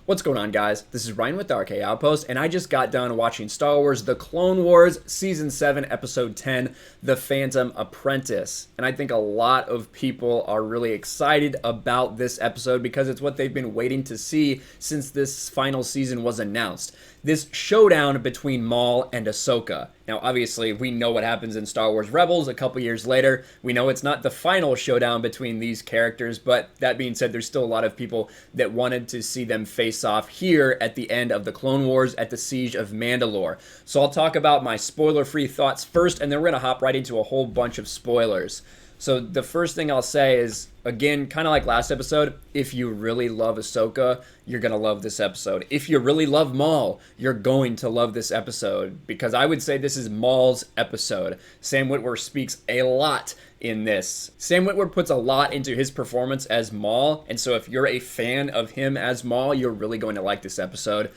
What's going on, guys? This is Ryan with the RK Outpost, and I just got done watching Star Wars The Clone Wars Season 7, Episode 10, The Phantom Apprentice. And I think a lot of people are really excited about this episode because it's what they've been waiting to see since this final season was announced. This showdown between Maul and Ahsoka. Now, obviously, we know what happens in Star Wars Rebels a couple years later. We know it's not the final showdown between these characters, but that being said, there's still a lot of people that wanted to see them face off here at the end of the Clone Wars at the Siege of Mandalore. So I'll talk about my spoiler-free thoughts first, and then we're going to hop right into a whole bunch of spoilers. So the first thing I'll say is, again, kind of like last episode, if you really love Ahsoka, you're going to love this episode. If you really love Maul, you're going to love this episode, because I would say this is Maul's episode. Sam Witwer speaks a lot in this. Sam Witwer puts a lot into his performance as Maul, and so if you're a fan of him as Maul, you're really going to like this episode.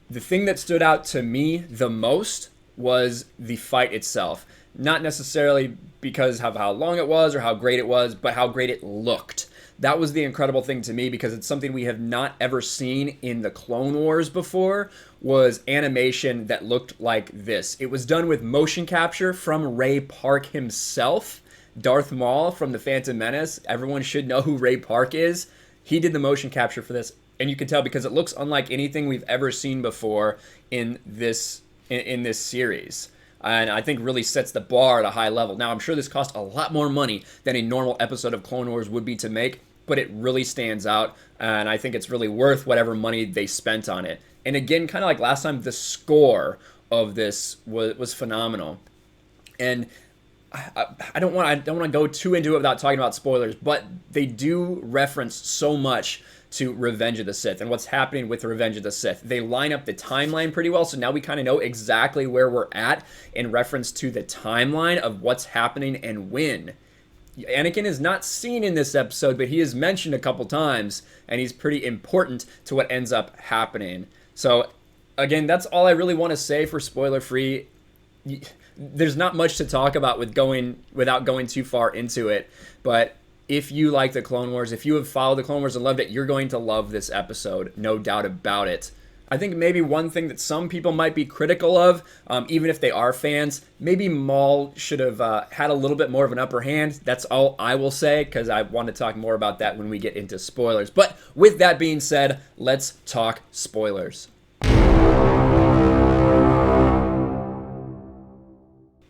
The thing that stood out to me the most was the fight itself. Not necessarily because of how long it was or how great it was, but how great it looked. That was the incredible thing to me, because it's something we have not ever seen in the Clone Wars before, was animation that looked like this. It was done with motion capture from Ray Park himself, Darth Maul from The Phantom Menace. Everyone should know who Ray Park is. He did the motion capture for this, and you can tell because it looks unlike anything we've ever seen before in this series. And I think really sets the bar at a high level. Now, I'm sure this cost a lot more money than a normal episode of Clone Wars would be to make, but it really stands out, and I think it's really worth whatever money they spent on it. And again, kind of like last time, the score of this was phenomenal. And I don't want to go too into it without talking about spoilers, but they do reference so much to Revenge of the Sith and what's happening with Revenge of the Sith. They line up the timeline pretty well, so now we kind of know exactly where we're at in reference to the timeline of what's happening and when. Anakin is not seen in this episode, but he is mentioned a couple times, and he's pretty important to what ends up happening. So, again, that's all I really want to say for spoiler-free. There's not much to talk about without going too far into it, but if you like the Clone Wars, if you have followed the Clone Wars and loved it, you're going to love this episode, no doubt about it. I think maybe one thing that some people might be critical of, even if they are fans, maybe Maul should have had a little bit more of an upper hand. That's all I will say, because I want to talk more about that when we get into spoilers. But with that being said, let's talk spoilers.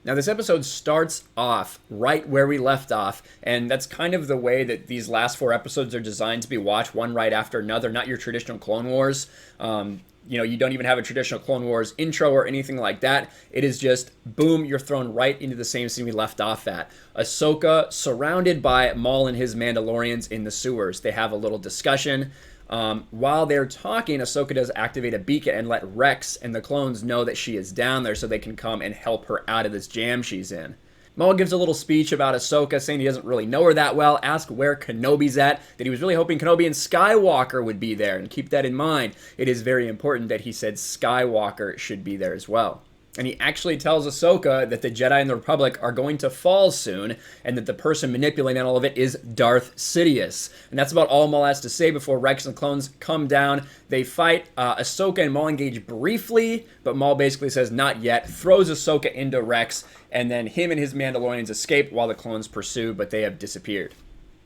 Now, this episode starts off right where we left off, and that's kind of the way that these last 4 episodes are designed to be watched, one right after another, not your traditional Clone Wars. You don't even have a traditional Clone Wars intro or anything like that. It is just, boom, you're thrown right into the same scene we left off at. Ahsoka surrounded by Maul and his Mandalorians in the sewers. They have a little discussion. While they're talking, Ahsoka does activate a beacon and let Rex and the clones know that she is down there so they can come and help her out of this jam she's in. Maul gives a little speech about Ahsoka, saying he doesn't really know her that well, asked where Kenobi's at, that he was really hoping Kenobi and Skywalker would be there, and keep that in mind. It is very important that he said Skywalker should be there as well. And he actually tells Ahsoka that the Jedi and the Republic are going to fall soon, and that the person manipulating all of it is Darth Sidious. And that's about all Maul has to say before Rex and the clones come down. They fight. Ahsoka and Maul engage briefly, but Maul basically says not yet, throws Ahsoka into Rex, and then him and his Mandalorians escape while the clones pursue, but they have disappeared.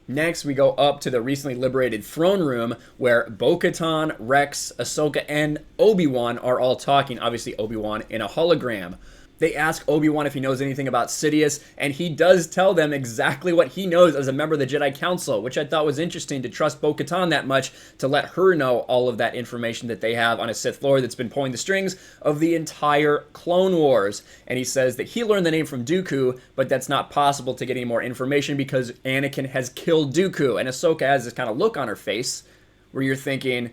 Next, we go up to the recently liberated throne room where Bo-Katan, Rex, Ahsoka, and Obi-Wan are all talking. Obviously, Obi-Wan in a hologram. They ask Obi-Wan if he knows anything about Sidious, and he does tell them exactly what he knows as a member of the Jedi Council, which I thought was interesting, to trust Bo-Katan that much to let her know all of that information that they have on a Sith Lord that's been pulling the strings of the entire Clone Wars. And he says that he learned the name from Dooku, but that's not possible to get any more information because Anakin has killed Dooku. And Ahsoka has this kind of look on her face where you're thinking,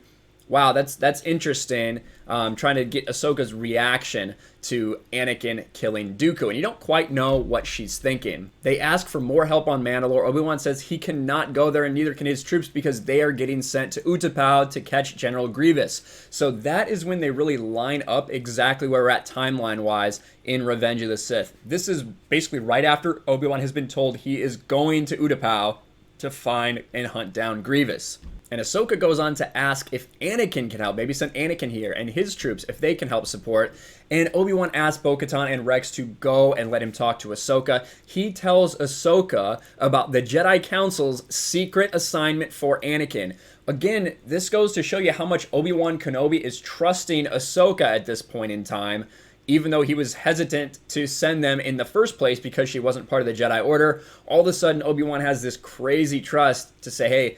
wow, that's interesting. Trying to get Ahsoka's reaction to Anakin killing Dooku, and you don't quite know what she's thinking. They ask for more help on Mandalore. Obi-Wan says he cannot go there, and neither can his troops because they are getting sent to Utapau to catch General Grievous. So that is when they really line up exactly where we're at timeline-wise in Revenge of the Sith. This is basically right after Obi-Wan has been told he is going to Utapau, to find and hunt down Grievous. And Ahsoka goes on to ask if Anakin can help, maybe send Anakin here and his troops, if they can help support. And Obi-Wan asks Bo-Katan and Rex to go and let him talk to Ahsoka. He tells Ahsoka about the Jedi Council's secret assignment for Anakin. Again, this goes to show you how much Obi-Wan Kenobi is trusting Ahsoka at this point in time, even though he was hesitant to send them in the first place because she wasn't part of the Jedi Order. All of a sudden, Obi-Wan has this crazy trust to say, hey,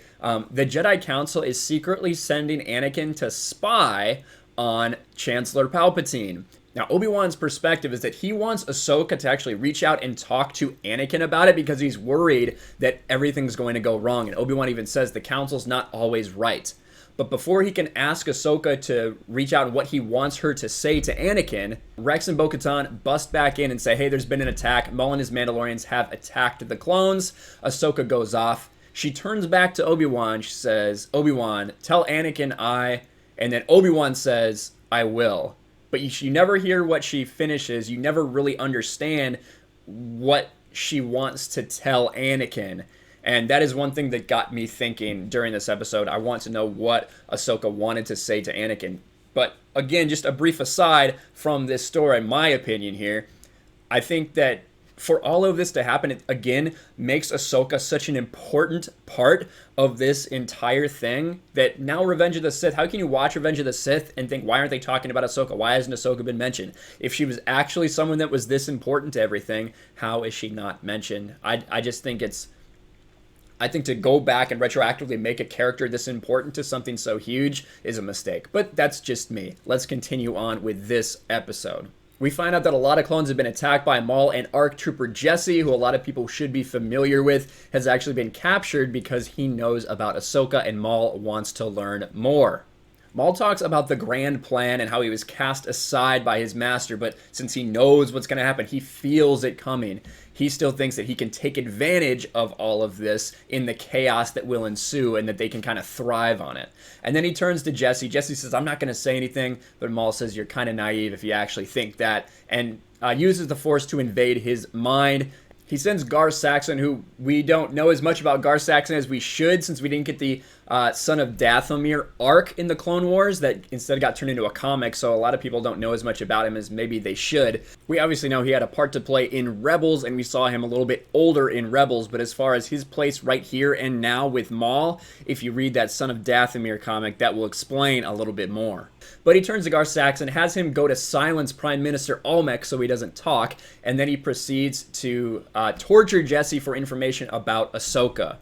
the Jedi Council is secretly sending Anakin to spy on Chancellor Palpatine. Now, Obi-Wan's perspective is that he wants Ahsoka to actually reach out and talk to Anakin about it because he's worried that everything's going to go wrong. And Obi-Wan even says the Council's not always right. But before he can ask Ahsoka to reach out and what he wants her to say to Anakin, Rex and Bo-Katan bust back in and say, hey, there's been an attack. Maul and his Mandalorians have attacked the clones. Ahsoka goes off. She turns back to Obi-Wan. She says, Obi-Wan, tell Anakin I... And then Obi-Wan says, I will. But you never hear what she finishes. You never really understand what she wants to tell Anakin. And that is one thing that got me thinking during this episode. I want to know what Ahsoka wanted to say to Anakin. But again, just a brief aside from this story, my opinion here, I think that for all of this to happen, it again makes Ahsoka such an important part of this entire thing that now Revenge of the Sith, how can you watch Revenge of the Sith and think, why aren't they talking about Ahsoka? Why hasn't Ahsoka been mentioned? If she was actually someone that was this important to everything, how is she not mentioned? I just think I think to go back and retroactively make a character this important to something so huge is a mistake. But that's just me. Let's continue on with this episode. We find out that a lot of clones have been attacked by Maul, and ARC Trooper Jesse, who a lot of people should be familiar with, has actually been captured because he knows about Ahsoka and Maul wants to learn more. Maul talks about the grand plan and how he was cast aside by his master, but since he knows what's going to happen, he feels it coming. He still thinks that he can take advantage of all of this in the chaos that will ensue and that they can kind of thrive on it. And then he turns to Jesse. Jesse says, I'm not going to say anything, but Maul says, you're kind of naive if you actually think that, and uses the Force to invade his mind. He sends Gar Saxon, who we don't know as much about Gar Saxon as we should, since we didn't get the Son of Dathomir arc in the Clone Wars that instead got turned into a comic, so a lot of people don't know as much about him as maybe they should. We obviously know he had a part to play in Rebels, and we saw him a little bit older in Rebels, but as far as his place right here and now with Maul, if you read that Son of Dathomir comic, that will explain a little bit more. But he turns to Gar Saxon, has him go to silence Prime Minister Almec so he doesn't talk, and then he proceeds to torture Jesse for information about Ahsoka.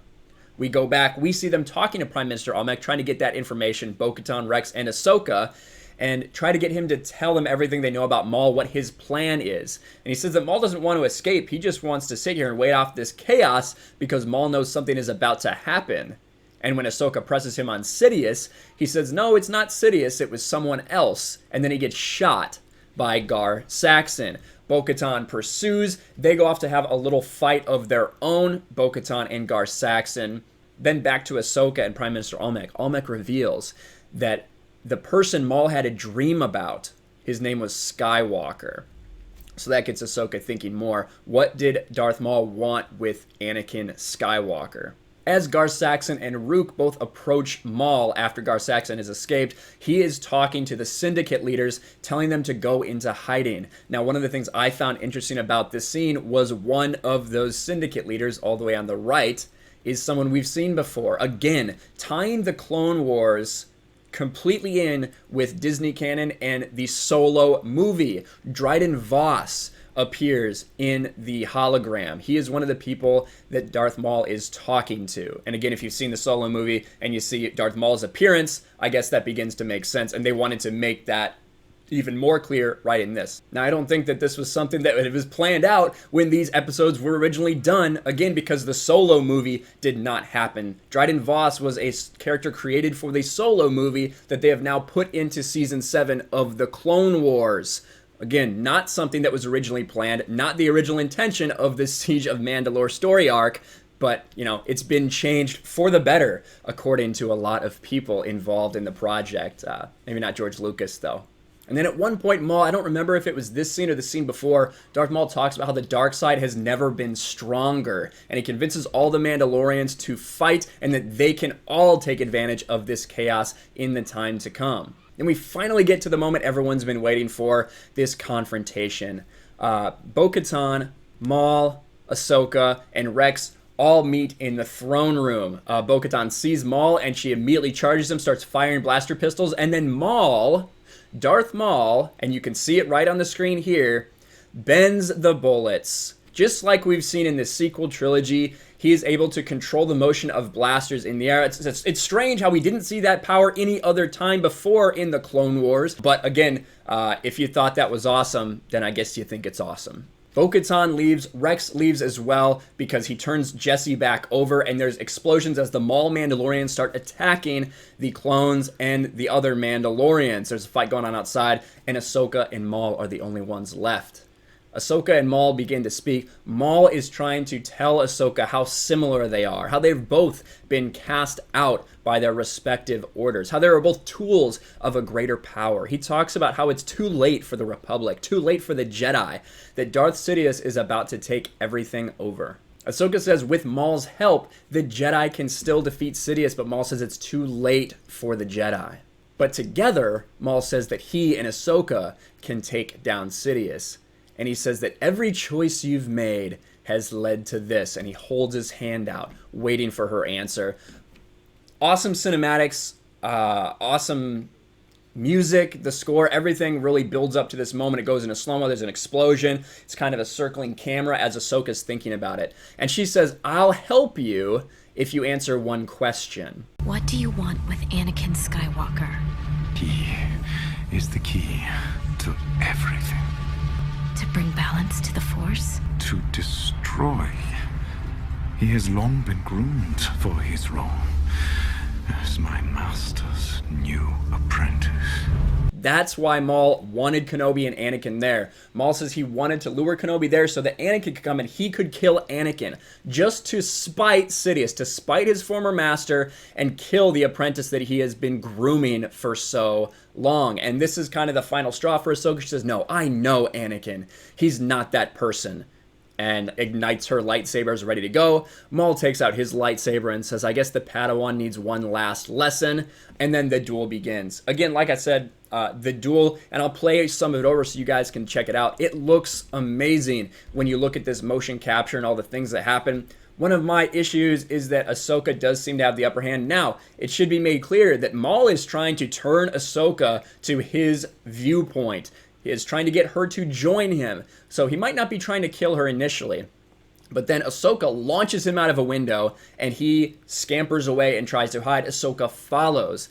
We go back, we see them talking to Prime Minister Almec, trying to get that information, Bo-Katan, Rex, and Ahsoka, and try to get him to tell them everything they know about Maul, what his plan is. And he says that Maul doesn't want to escape, he just wants to sit here and wait off this chaos because Maul knows something is about to happen. And when Ahsoka presses him on Sidious, he says, no, it's not Sidious, it was someone else. And then he gets shot by Gar Saxon. Bo-Katan pursues. They go off to have a little fight of their own, Bo-Katan and Gar Saxon. Then back to Ahsoka and Prime Minister Almec. Almec reveals that the person Maul had a dream about, his name was Skywalker. So that gets Ahsoka thinking more. What did Darth Maul want with Anakin Skywalker? As Gar Saxon and Rook both approach Maul after Gar Saxon has escaped, he is talking to the Syndicate leaders, telling them to go into hiding. Now, one of the things I found interesting about this scene was one of those Syndicate leaders, all the way on the right, is someone we've seen before. Again, tying the Clone Wars completely in with Disney canon and the Solo movie. Dryden Voss appears in the hologram. He is one of the people that Darth Maul is talking to. And again, if you've seen the Solo movie and you see Darth Maul's appearance, I guess that begins to make sense. And they wanted to make that even more clear right in this. Now, I don't think that this was something that was planned out when these episodes were originally done, again, because the Solo movie did not happen. Dryden Voss was a character created for the Solo movie that they have now put into Season 7 of the Clone Wars. Again, not something that was originally planned, not the original intention of the Siege of Mandalore story arc, but, you know, it's been changed for the better, according to a lot of people involved in the project. Maybe not George Lucas, though. And then at one point, Maul, I don't remember if it was this scene or the scene before, Darth Maul talks about how the dark side has never been stronger. And he convinces all the Mandalorians to fight and that they can all take advantage of this chaos in the time to come. And we finally get to the moment everyone's been waiting for, this confrontation. Bo-Katan, Maul, Ahsoka, and Rex all meet in the throne room. Bo-Katan sees Maul and she immediately charges him, starts firing blaster pistols, and then Maul, Darth Maul, and you can see it right on the screen here, bends the bullets. Just like we've seen in the sequel trilogy, he is able to control the motion of blasters in the air. It's strange how we didn't see that power any other time before in the Clone Wars. But again, if you thought that was awesome, then I guess you think it's awesome. Bo-Katan leaves, Rex leaves as well because he turns Jesse back over, and there's explosions as the Maul Mandalorians start attacking the clones and the other Mandalorians. There's a fight going on outside, and Ahsoka and Maul are the only ones left. Ahsoka and Maul begin to speak. Maul is trying to tell Ahsoka how similar they are, how they've both been cast out by their respective orders, how they are both tools of a greater power. He talks about how it's too late for the Republic, too late for the Jedi, that Darth Sidious is about to take everything over. Ahsoka says with Maul's help, the Jedi can still defeat Sidious, but Maul says it's too late for the Jedi. But together, Maul says that he and Ahsoka can take down Sidious. And he says that every choice you've made has led to this. And he holds his hand out, waiting for her answer. Awesome cinematics, awesome music, the score, everything really builds up to this moment. It goes into slow-mo, there's an explosion. It's kind of a circling camera as Ahsoka's thinking about it. And she says, I'll help you if you answer one question. What do you want with Anakin Skywalker? He is the key to everything. To bring balance to the Force? To destroy. He has long been groomed for his role as my master's new apprentice. That's why Maul wanted Kenobi and Anakin there. Maul says he wanted to lure Kenobi there so that Anakin could come and he could kill Anakin, just to spite Sidious, to spite his former master, and kill the apprentice that he has been grooming for so long. And this is kind of the final straw for Ahsoka. She says, no, I know Anakin. He's not that person. And ignites her lightsaber, ready to go. Maul takes out his lightsaber and says, I guess the Padawan needs one last lesson. And then the duel begins. Again, like I said, the duel, and I'll play some of it over so you guys can check it out. It looks amazing when you look at this motion capture and all the things that happen. One of my issues is that Ahsoka does seem to have the upper hand. Now, it should be made clear that Maul is trying to turn Ahsoka to his viewpoint. He is trying to get her to join him. So he might not be trying to kill her initially. But then Ahsoka launches him out of a window and he scampers away and tries to hide. Ahsoka follows.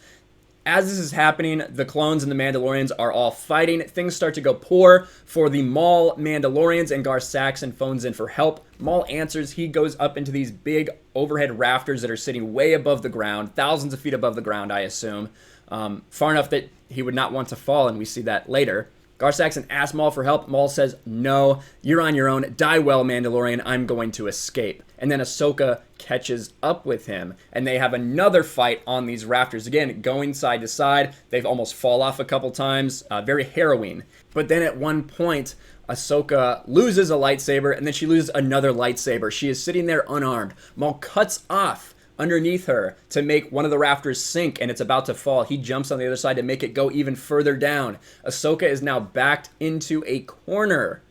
As this is happening, the clones and the Mandalorians are all fighting. Things start to go poor for the Maul Mandalorians, and Gar Saxon phones in for help. Maul answers. He goes up into these big overhead rafters that are sitting way above the ground, thousands of feet above the ground, I assume. Far enough that he would not want to fall, and we see that later. Gar Saxon asks Maul for help. Maul says, no, you're on your own. Die well, Mandalorian. I'm going to escape. And then Ahsoka catches up with him, and they have another fight on these rafters. Again, going side to side. They've almost fall off a couple times. Very harrowing. But then at one point, Ahsoka loses a lightsaber, and then she loses another lightsaber. She is sitting there unarmed. Maul cuts off underneath her to make one of the rafters sink, and it's about to fall. He jumps on the other side to make it go even further down. Ahsoka is now backed into a corner.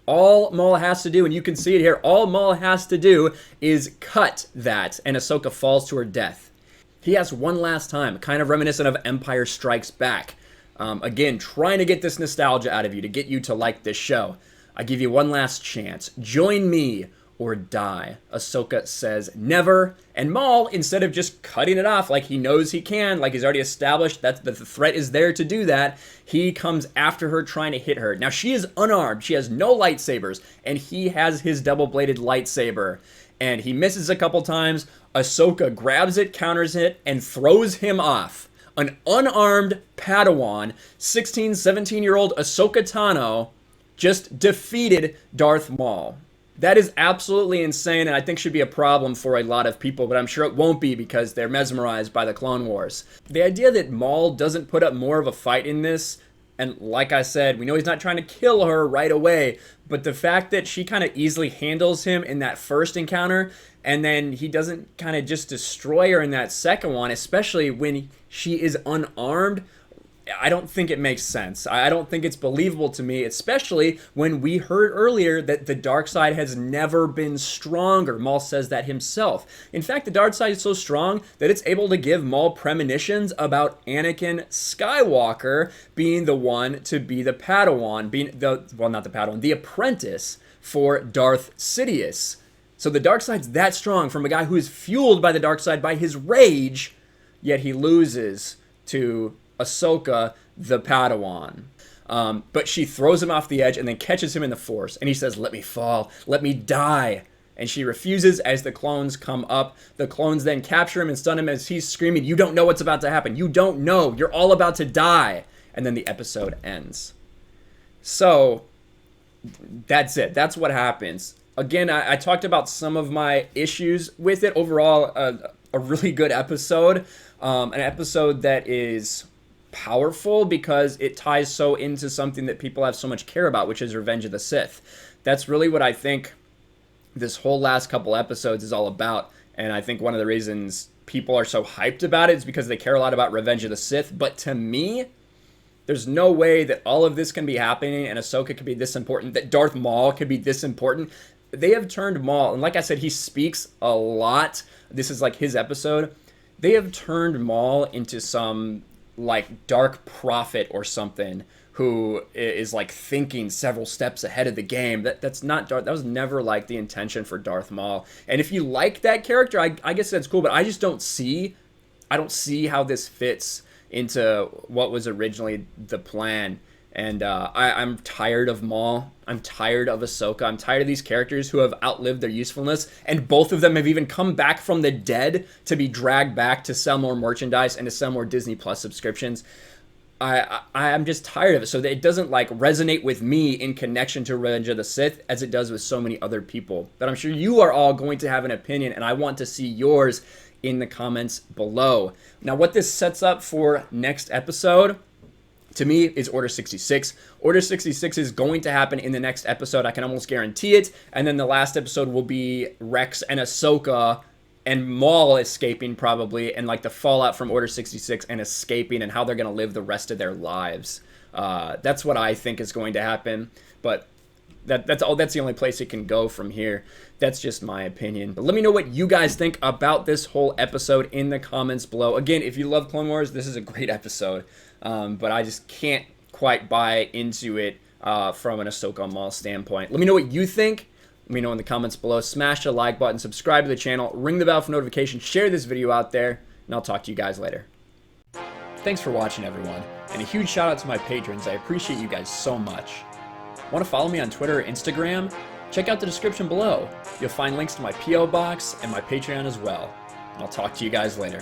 All Maul has to do, and you can see it here, all Maul has to do is cut that, and Ahsoka falls to her death. He has one last time, kind of reminiscent of Empire Strikes Back. Again, trying to get this nostalgia out of you, to get you to like this show. I give you one last chance. Join me or die. Ahsoka says never, and Maul, instead of just cutting it off like he knows he can, like he's already established that the threat is there to do that, he comes after her trying to hit her. Now she is unarmed, she has no lightsabers, and he has his double-bladed lightsaber, and he misses a couple times. Ahsoka grabs it, counters it, and throws him off. An unarmed Padawan, 16, 17-year-old Ahsoka Tano, just defeated Darth Maul. That is absolutely insane, and I think should be a problem for a lot of people, but I'm sure it won't be because they're mesmerized by the Clone Wars. The idea that Maul doesn't put up more of a fight in this And like I said, we know he's not trying to kill her right away, but the fact that she kind of easily handles him in that first encounter, and then he doesn't kind of just destroy her in that second one, especially when she is unarmed, I don't think it makes sense. I don't think it's believable to me, especially when we heard earlier that the dark side has never been stronger. Maul says that himself. In fact, the dark side is so strong that it's able to give Maul premonitions about Anakin Skywalker being the one to be the Padawan, the apprentice for Darth Sidious. So the dark side's that strong from a guy who is fueled by the dark side by his rage, yet he loses to Ahsoka, the Padawan. But she throws him off the edge and then catches him in the Force. And he says, "Let me fall. Let me die." And she refuses as the clones come up. The clones then capture him and stun him as he's screaming, "You don't know what's about to happen. You don't know. You're all about to die." And then the episode ends. So that's it. That's what happens. Again, I talked about some of my issues with it. Overall, a really good episode. An episode that is powerful because it ties so into something that people have so much care about, which is Revenge of the Sith. That's really what I think this whole last couple episodes is all about, and I think one of the reasons people are so hyped about it is because they care a lot about Revenge of the Sith. But to me, there's no way that all of this can be happening and Ahsoka could be this important, that Darth Maul could be this important. They have turned Maul, and like I said, he speaks a lot. This is like his episode. They have turned Maul into some like dark prophet or something who is like thinking several steps ahead of the game. That's not Darth. That was never like the intention for Darth Maul. And if you like that character, I guess that's cool. But I just don't see how this fits into what was originally the plan. And I'm tired of Maul. I'm tired of Ahsoka. I'm tired of these characters who have outlived their usefulness. And both of them have even come back from the dead to be dragged back to sell more merchandise and to sell more Disney Plus subscriptions. I'm just tired of it. So that it doesn't like resonate with me in connection to Revenge of the Sith as it does with so many other people. But I'm sure you are all going to have an opinion, and I want to see yours in the comments below. Now, what this sets up for next episode, to me, is Order 66. Order 66 is going to happen in the next episode. I can almost guarantee it. And then the last episode will be Rex and Ahsoka and Maul escaping probably, and like the fallout from Order 66 and escaping and how they're going to live the rest of their lives. That's what I think is going to happen. But that's the only place it can go from here. That's just my opinion. But let me know what you guys think about this whole episode in the comments below. Again, if you love Clone Wars, this is a great episode. But I just can't quite buy into it from an Ahsoka Maul standpoint. Let me know what you think. Let me know in the comments below. Smash the like button, subscribe to the channel, ring the bell for notifications, share this video out there, and I'll talk to you guys later. Thanks for watching, everyone, and a huge shout out to my patrons. I appreciate you guys so much. Want to follow me on Twitter or Instagram? Check out the description below. You'll find links to my P.O. box and my Patreon as well. And I'll talk to you guys later.